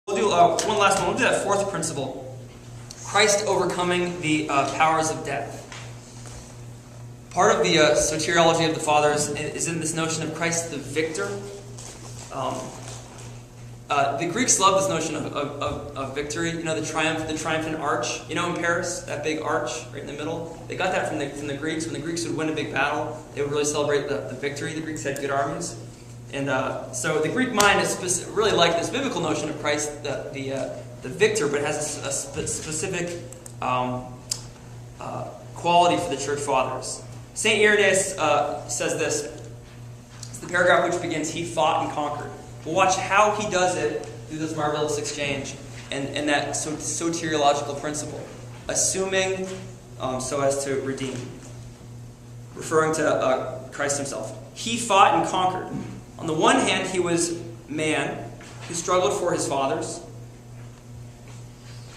We'll do one last one. We'll do that fourth principle. Christ overcoming the powers of death. Part of the soteriology of the Fathers is in this notion of Christ the victor. The Greeks love this notion of victory. You know, the triumphant arch. You know, in Paris, that big arch right in the middle. They got that from the Greeks. When the Greeks would win a big battle, they would really celebrate the victory. The Greeks had good armies, and so the Greek mind is really like this biblical notion of Christ, the victor, but it has a specific quality for the Church Fathers. St. Irenaeus says this. It's the paragraph which begins, "He fought and conquered." But watch how he does it through this marvelous exchange and that soteriological principle. Assuming so as to redeem. Referring to Christ himself. He fought and conquered. On the one hand, he was man who struggled for his fathers,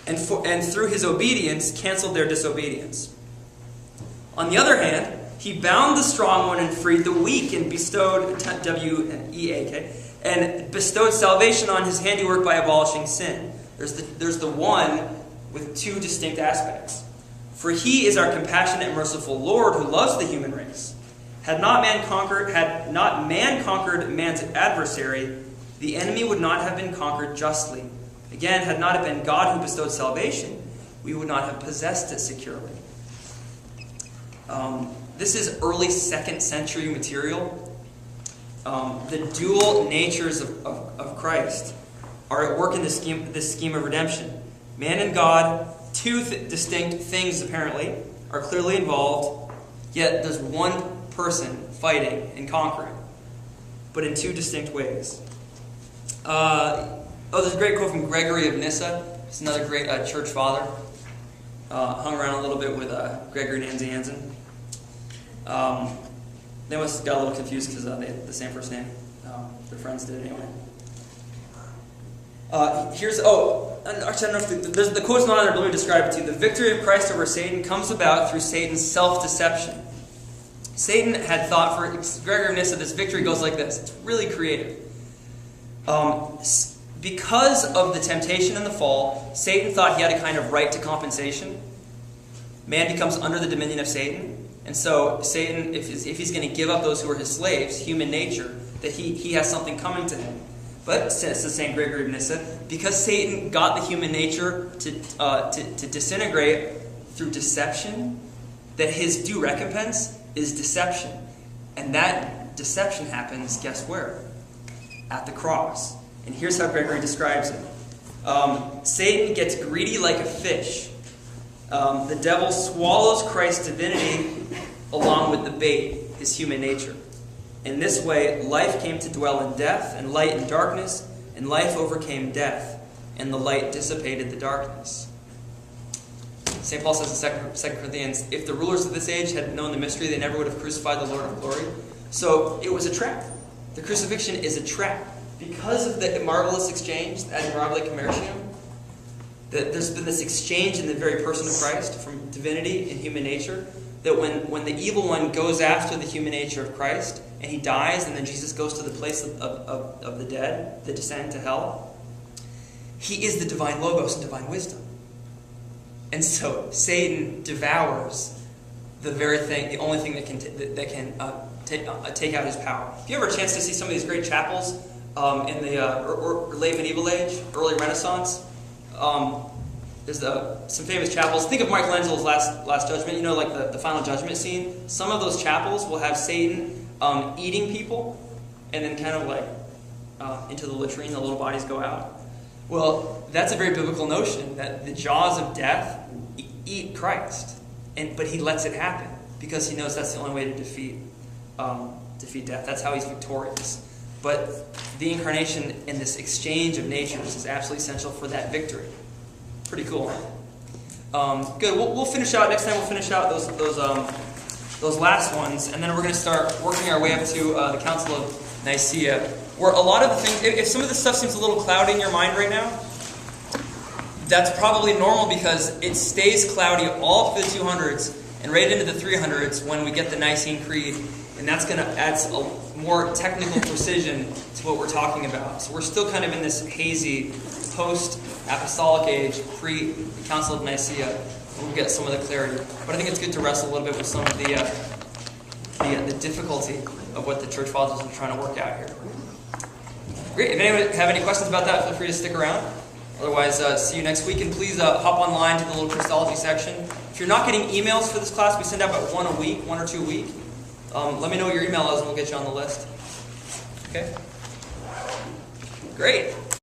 and through his obedience canceled their disobedience. On the other hand, he bound the strong one and freed the weak, and bestowed W-E-A-K, and bestowed salvation on his handiwork by abolishing sin. There's the one with two distinct aspects. For he is our compassionate and merciful Lord who loves the human race. Had not man conquered man's adversary, the enemy would not have been conquered justly. Again, had not it been God who bestowed salvation, we would not have possessed it securely. This is early 2nd century material. The dual natures of Christ are at work in this scheme of redemption. Man and God, two distinct things apparently, are clearly involved, yet there's one person fighting and conquering, but in two distinct ways. There's a great quote from Gregory of Nyssa. He's another great church father. Hung around a little bit with Gregory Nazianzen. They must have got a little confused because they had the same first name. Their friends did anyway. Actually, I don't know if the quote's not on there, but let me describe it to you. The victory of Christ over Satan comes about through Satan's self-deception. Satan had thought, for Gregory of Nyssa, this victory goes like this. It's really creative. Because of the temptation and the fall, Satan thought he had a kind of right to compensation. Man becomes under the dominion of Satan. And so Satan, if he's going to give up those who are his slaves, human nature, that he has something coming to him. But, says St. Gregory of Nyssa, because Satan got the human nature to disintegrate through deception, that his due recompense is deception. And that deception happens, guess where? At the cross. And here's how Gregory describes it. Satan gets greedy like a fish. The devil swallows Christ's divinity along with the bait, his human nature. In this way, life came to dwell in death, and light in darkness, and life overcame death, and the light dissipated the darkness. St. Paul says in 2 Corinthians, if the rulers of this age had known the mystery, they never would have crucified the Lord of glory. So it was a trap. The crucifixion is a trap. Because of the marvelous exchange, the admirabile commercium, there's been this exchange in the very person of Christ from divinity and human nature, that when the evil one goes after the human nature of Christ, and he dies, and then Jesus goes to the place of the dead, that descend to hell, he is the divine logos and divine wisdom. And so Satan devours the very thing, the only thing that can take out his power. If you ever have a chance to see some of these great chapels in the late medieval age, early Renaissance, there's some famous chapels. Think of Michelangelo's Last Judgment. You know, like the Final Judgment scene. Some of those chapels will have Satan eating people, and then kind of like into the latrine, the little bodies go out. Well, that's a very biblical notion that the jaws of death eat Christ, but he lets it happen because he knows that's the only way to defeat death. That's how he's victorious. But the incarnation and this exchange of natures is absolutely essential for that victory. Pretty cool. Good. We'll finish out next time. We'll finish out those last ones, and then we're going to start working our way up to the Council of Nicaea, where a lot of the things. If some of this stuff seems a little cloudy in your mind right now, that's probably normal because it stays cloudy all through the 200s and right into the 300s when we get the Nicene Creed, and that's going to add more technical precision to what we're talking about. So we're still kind of in this hazy post-apostolic age, pre-Council of Nicaea. We'll get some of the clarity. But I think it's good to wrestle a little bit with some of the difficulty of what the church fathers are trying to work out here. Great. If anyone have any questions about that, feel free to stick around. Otherwise, see you next week. And please hop online to the little Christology section. If you're not getting emails for this class, we send out about one or two a week. Let me know what your email is and we'll get you on the list. Okay? Great.